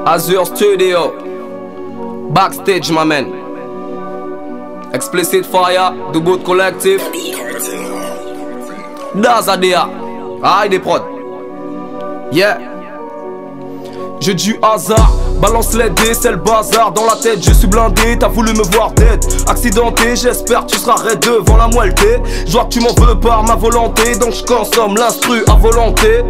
Azure Studio, Backstage, my man. Explicit Fire, du bout collectif. Dazadia, aïe des prods. Yeah. J'ai du hasard, balance les dés, c'est le bazar. Dans la tête, je suis blindé, t'as voulu me voir dead. Accidenté, j'espère que tu seras raide devant la moelleté. Je vois que tu m'en veux par ma volonté, donc je consomme l'instru à volonté.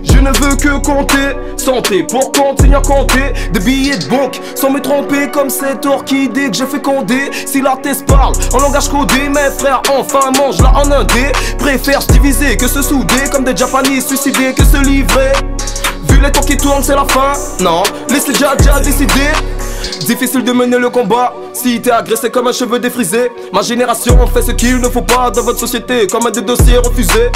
Je ne veux que compter, santé pour continuer à compter des billets de banque sans me tromper comme cette orchidée que j'ai fécondée. Si l'artiste parle en langage codé, mes frères enfin mangent là en indé. Préfèrent se diviser que se souder comme des Japanese suicidés que se livrer. Vu les temps qui tournent c'est la fin, non, laissez déjà décider. Difficile de mener le combat si t'es agressé comme un cheveu défrisé. Ma génération fait ce qu'il ne faut pas dans votre société, comme un des dossiers refusés.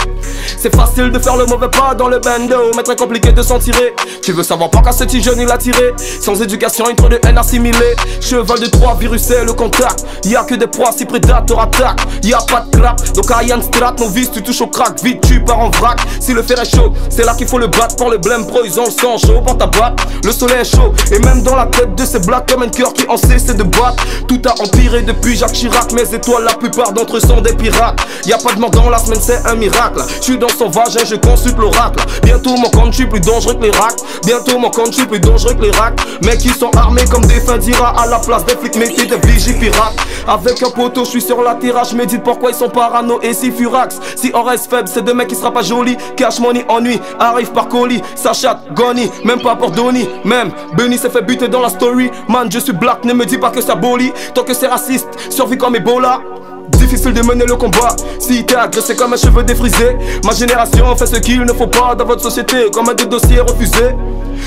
C'est facile de faire le mauvais pas dans le bando, mais très compliqué de s'en tirer. Tu veux savoir pourquoi ce petit jeune il a tiré? Sans éducation, une trop de haine assimilée. Cheval de Troie, virus et le contact. Y'a que des proies si prédateurs attaquent. Y'a pas de clap, donc à Yann Strat, mon vice tu touches au crack. Vite tu pars en vrac, si le fer est chaud, c'est là qu'il faut le battre. Pour le blême pro, ils ont le sang chaud pour ta boîte. Le soleil est chaud, et même dans la tête de ces blacks comme un cœur qui en cesse de battre. Tout a empiré depuis Jacques Chirac. Mes étoiles, la plupart d'entre eux sont des pirates. Y'a pas de mort dans la semaine, c'est un miracle. Je suis dans son vagin, je consulte l'oracle. Bientôt mon compte, je suis plus dangereux que les racks. Bientôt mon compte, je suis plus dangereux que les racks. Mecs qui sont armés comme des fins d'Ira. À la place des flics, mettez des vigies pirates. Avec un poteau, je suis sur la terrasse. Je médite pourquoi ils sont parano et si furax. Si on reste faible, c'est deux mecs qui sera pas joli. Cash money, ennui, arrive par colis. Sachat, Goni, même pas pour Donny. Même Benny s'est fait buter dans la story. Man, je suis black, ne me dis pas que ça bolie. Tant que c'est raciste, survie comme Ebola. Difficile de mener le combat si t'es agressé comme un cheveu défrisé. Ma génération fait ce qu'il ne faut pas dans votre société, comme un des dossiers refusés.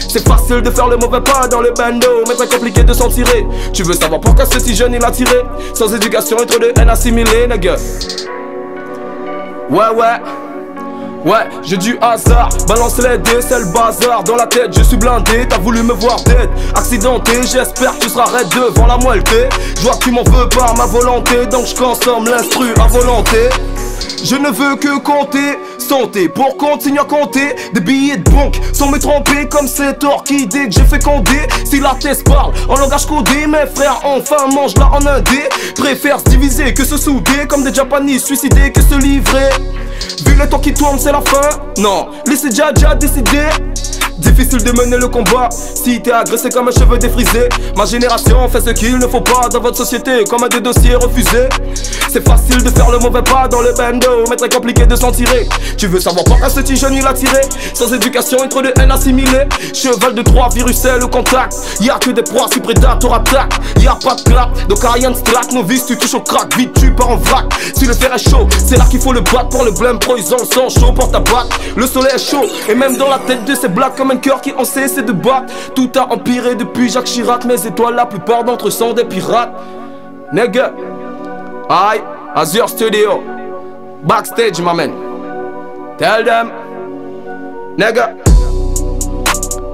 C'est facile de faire le mauvais pas dans le bando, mais très compliqué de s'en tirer. Tu veux savoir pourquoi ce si jeune il a tiré? Sans éducation et trop de haine assimilée, nigga. Ouais, j'ai du hasard, balance les dés, c'est le bazar. Dans la tête, je suis blindé, t'as voulu me voir dead. Accidenté, j'espère que tu seras raide devant la moelleté. Je vois que tu m'en veux par ma volonté, donc je consomme l'instru à volonté. Je ne veux que compter, santé pour continuer à compter des billets de banque sans me tromper comme cette orchidée que j'ai fécondée. Si la thèse parle en langage codé, mes frères enfin mangent là en indé. Préfèrent se diviser que se souder comme des Japanese suicidés que se livrer. Vu les temps qui tournent c'est la fin, non, laissez déjà décider. Difficile de mener le combat si t'es agressé comme un cheveu défrisé. Ma génération fait ce qu'il ne faut pas dans votre société, comme un des dossiers refusés. C'est facile de faire le mauvais pas dans le bando, mais très compliqué de s'en tirer. Tu veux savoir pourquoi ce petit jeune il a tiré? Sans éducation et trop de haine assimilée. Cheval de Troie, virus et le contact. Y'a que des proies si prédateurs attaquent. Y'a pas de clap, donc à Yann Strat, mon vice tu touches au crack. Vite tu pars en vrac, si le fer est chaud, c'est là qu'il faut le battre. Pour le blême pro, ils ont le sang chaud pour ta boîte. Le soleil est chaud, et même dans la tête de ces blacks comme un cœur qui en cesse de battre. Tout a empiré depuis Jacques Chirac. Mes étoiles, la plupart d'entre eux sont des pirates. Nigga, aïe, Azure Studio, Backstage, my man. Tell them, nigga.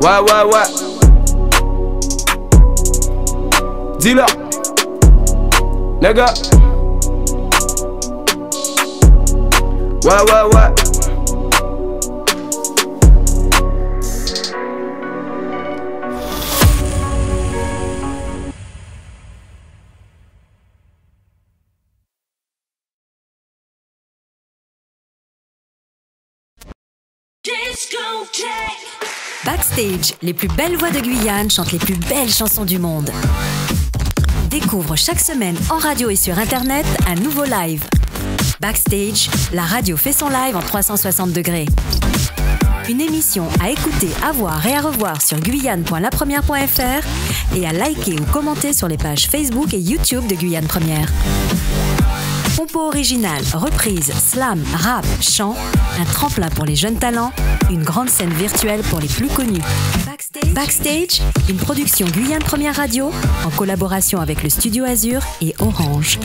Ouais. Dis-leur, nigga. Ouais. Backstage, les plus belles voix de Guyane chantent les plus belles chansons du monde. Découvre chaque semaine en radio et sur internet un nouveau live. Backstage, la radio fait son live en 360 degrés. Une émission à écouter, à voir et à revoir sur guyane.lapremière.fr et à liker ou commenter sur les pages Facebook et YouTube de Guyane Première. Compo original, reprise, slam, rap, chant, un tremplin pour les jeunes talents, une grande scène virtuelle pour les plus connus. Backstage, une production Guyane Première Radio en collaboration avec le Studio Azur et Orange.